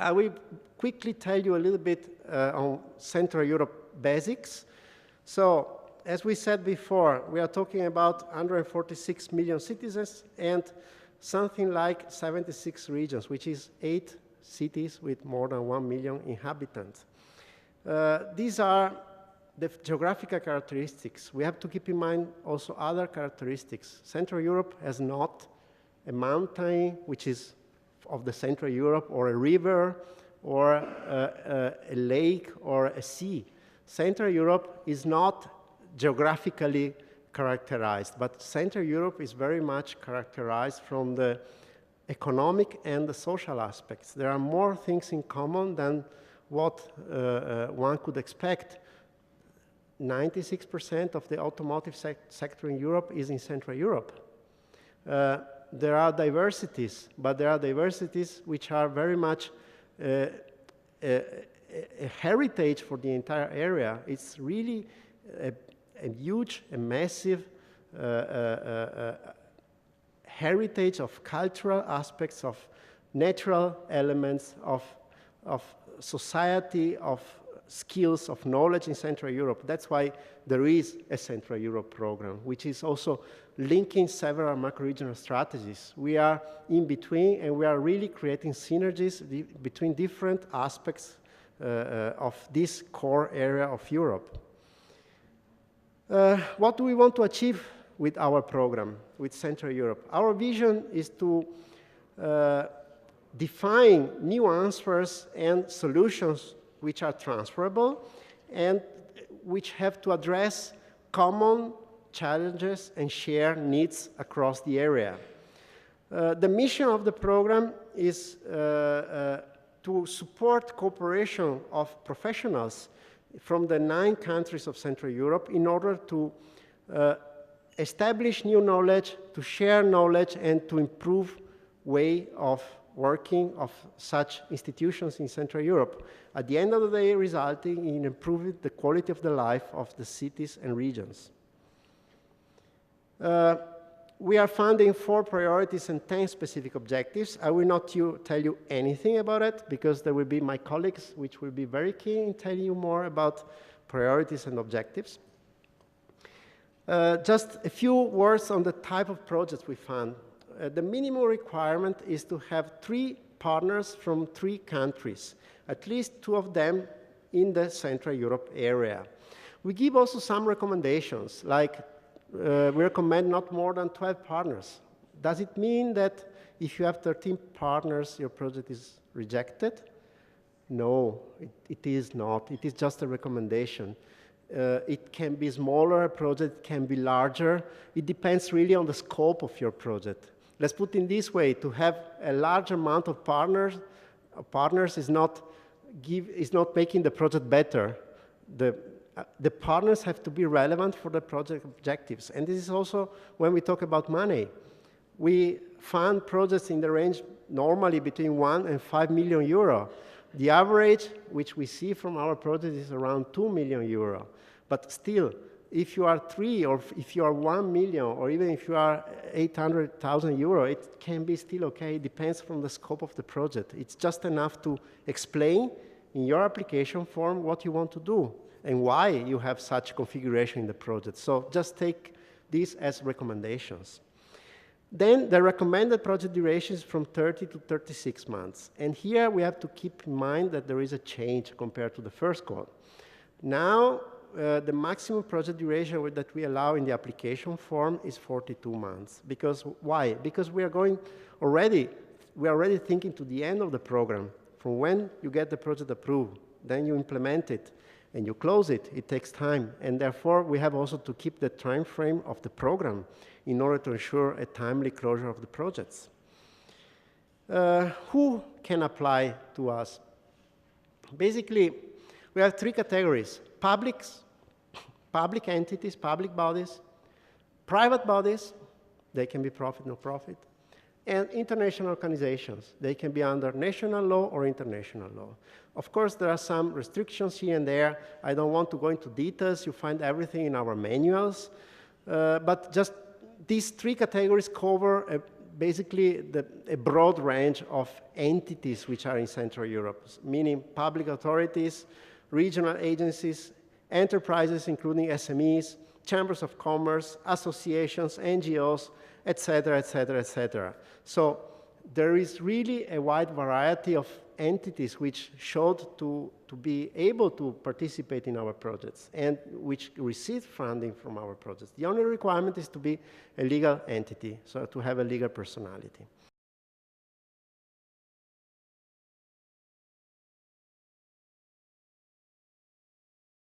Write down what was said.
I will quickly tell you a little bit on Central Europe basics. So, as we said before, we are talking about 146 million citizens and something like 76 regions, which is 8 cities with more than 1 million inhabitants. These are the geographical characteristics. We have to keep in mind also other characteristics. Central Europe has not a mountain, which is of the Central Europe, or a river, or a lake, or a sea. Central Europe is not geographically characterized, but Central Europe is very much characterized from the economic and the social aspects. There are more things in common than what one could expect. 96% of the automotive sector in Europe is in Central Europe. There are diversities, but there are diversities which are very much a heritage for the entire area. It's really a huge, a massive heritage of cultural aspects, of natural elements, of society, of skills, of knowledge in Central Europe. That's why there is a Central Europe program, which is also linking several macro-regional strategies. We are in between, and we are really creating synergies between different aspects of this core area of Europe. What do we want to achieve with our program, with Central Europe? Our vision is to define new answers and solutions which are transferable and which have to address common challenges and share needs across the area. The mission of the program is to support cooperation of professionals from the 9 countries of Central Europe in order to establish new knowledge, to share knowledge, and to improve way of working of such institutions in Central Europe, at the end of the day resulting in improving the quality of the life of the cities and regions. We are funding 4 priorities and 10 specific objectives. I will not tell you anything about it because there will be my colleagues which will be very keen in telling you more about priorities and objectives. Just a few words on the type of projects we fund. The minimum requirement is to have 3 partners from 3 countries, at least 2 of them in the Central Europe area. We give also some recommendations, like we recommend not more than 12 partners. Does it mean that if you have 13 partners, your project is rejected? No, it is not. It is just a recommendation. It can be smaller, a project can be larger. It depends really on the scope of your project. Let's put it this way, to have a large amount of partners is not making the project better. The partners have to be relevant for the project objectives. And this is also when we talk about money. We fund projects in the range normally between 1 and 5 million euro. The average, which we see from our project, is around 2 million euro. But still, if you are 3, or if you are 1 million, or even if you are 800,000 euro, it can be still okay. It depends from the scope of the project. It's just enough to explain in your application form what you want to do and why you have such configuration in the project. So just take these as recommendations. Then the recommended project duration is from 30 to 36 months. And here we have to keep in mind that there is a change compared to the first goal. Now, the maximum project duration that we allow in the application form is 42 months. Because why? Because we are already thinking to the end of the program. From when you get the project approved, then you implement it, and you close it. It takes time, and therefore we have also to keep the time frame of the program in order to ensure a timely closure of the projects. Who can apply to us? Basically, we have 3 categories: public entities, public bodies, private bodies, they can be profit, no profit, and international organizations. They can be under national law or international law. Of course, there are some restrictions here and there. I don't want to go into details. You find everything in our manuals. But just these 3 categories cover basically a broad range of entities which are in Central Europe, meaning public authorities, regional agencies, enterprises including SMEs, chambers of commerce, associations, NGOs, etc., etc., etc. So there is really a wide variety of entities which showed to be able to participate in our projects and which receive funding from our projects. The only requirement is to be a legal entity, so to have a legal personality.